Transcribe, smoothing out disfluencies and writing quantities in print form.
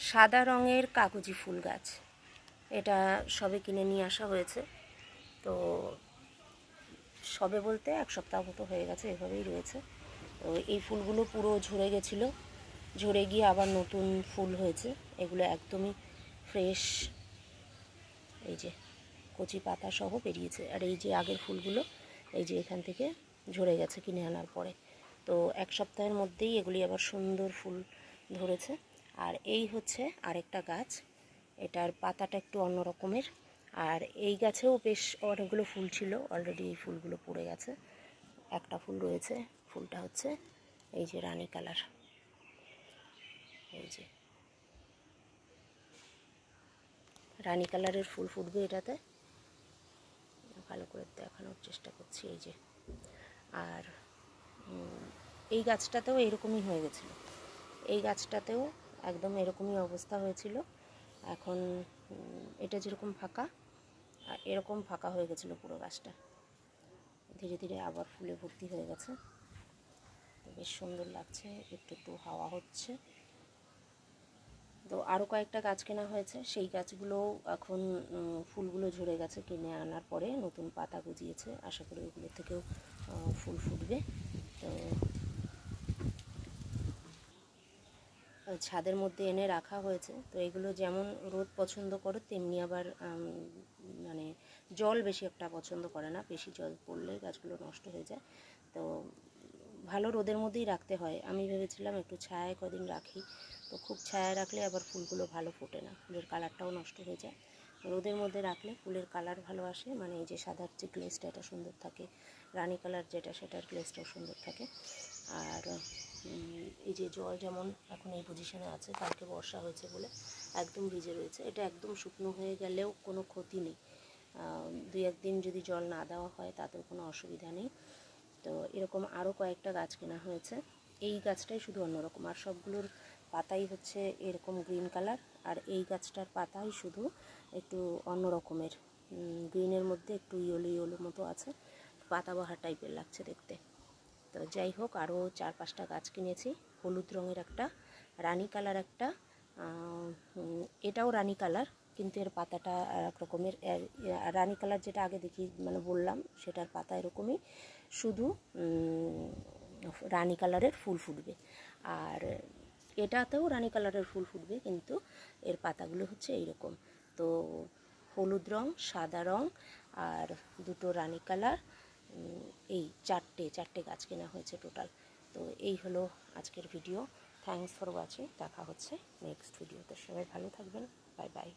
সাদা রঙের কাগজি ফুল গাছ। এটা সবে কিনে নিয়ে আসা হয়েছে। তো সবে বলতে এক সপ্তাহ মতো হয়ে গেছে, এভাবেই রয়েছে। তো এই ফুলগুলো পুরো ঝরে গেছিলো, ঝরে গিয়ে আবার নতুন ফুল হয়েছে। এগুলো একদমই ফ্রেশ, এই যে কচি পাতা সহ বেরিয়েছে। আর এই যে আগের ফুলগুলো এই যে এখান থেকে ঝরে গেছে কিনে আনার পরে। তো এক সপ্তাহের মধ্যেই এগুলি আবার সুন্দর ফুল ধরেছে। আর এই হচ্ছে আরেকটা গাছ, এটার পাতাটা একটু অন্য রকমের। আর এই গাছেও বেশ অনেকগুলো ফুল ছিল, অলরেডি এই ফুলগুলো পড়ে গেছে। একটা ফুল রয়েছে, ফুলটা হচ্ছে এই যে রানী কালার, এই যে রানী কালারের ফুল ফুটবে এটাতে। ভালো করে দেখানোর চেষ্টা করছি, এই যে। আর এই গাছটাতেও এরকমই হয়ে গেছিলো, এই গাছটাতেও একদম এরকমই অবস্থা হয়েছিল। এখন এটা যেরকম ফাঁকা, এরকম ফাঁকা হয়ে গেছিলো পুরো গাছটা। ধীরে ধীরে আবার ফুলে ভর্তি হয়ে গেছে, বেশ সুন্দর লাগছে। একটু একটু হাওয়া হচ্ছে। তো আরও কয়েকটা গাছ কেনা হয়েছে, সেই গাছগুলোও এখন ফুলগুলো ঝরে গেছে কিনে আনার পরে, নতুন পাতা গজিয়েছে। আশা করি ওগুলো থেকেও ফুল ফুটবে। তো ছাদের মধ্যে এনে রাখা হয়েছে। তো এগুলো যেমন রোদ পছন্দ করে, তেমনি আবার মানে জল বেশি একটা পছন্দ করে না। বেশি জল পড়লে গাছগুলো নষ্ট হয়ে যায়। তো ভালো রোদের মধ্যেই রাখতে হয়। আমি ভেবেছিলাম একটু ছায়ায় কদিন রাখি, তো খুব ছায়ায় রাখলে আবার ফুলগুলো ভালো ফোটে না, ফুলের কালারটাও নষ্ট হয়ে যায়। রোদের মধ্যে রাখলে ফুলের কালার ভালো আসে, মানে এই যে সাদার যে গ্লেজটা এটা সুন্দর থাকে, রানী কালার যেটা সেটার গ্লেজটাও সুন্দর থাকে। আর এই যে জল যেমন এখন এই পজিশনে আছে, কালকে বর্ষা হয়েছে বলে একদম ভিজে রয়েছে। এটা একদম শুকনো হয়ে গেলেও কোনো ক্ষতি নেই, দুই একদিন যদি জল না দেওয়া হয় তাতেও কোনো অসুবিধা নেই। তো এরকম আরও কয়েকটা গাছ কেনা হয়েছে। এই গাছটাই শুধু অন্যরকম, আর সবগুলোর পাতাই হচ্ছে এরকম গ্রিন কালার। আর এই গাছটার পাতাই শুধু একটু অন্য রকমের, গ্রিনের মধ্যে একটু ইয়েলো ইয়েলো মতো আছে, পাতাবাহার টাইপের লাগছে দেখতে। তো যাই হোক, আরও 4-5টা গাছ কিনেছি। হলুদ রঙের একটা, রানী কালার একটা, এটাও রানী কালার কিন্তু এর পাতাটা এক রকমের। রানী কালার যেটা আগে দেখি মানে বললাম, সেটার পাতা এরকমই, শুধু রানী কালারের ফুল ফুটবে। আর এটাতেও রানী কালারের ফুল ফুটবে, কিন্তু এর পাতাগুলো হচ্ছে এইরকম। তো হলুদ রং, সাদা রং আর দুটো রানী কালার, এই চারটে গাছ কেনা হয়েছে টোটাল। তো এই হলো আজকের ভিডিও। Thanks for watching. দেখা হচ্ছে নেক্সট ভিডিওতে। সবাই ভালো থাকবেন। Bye bye.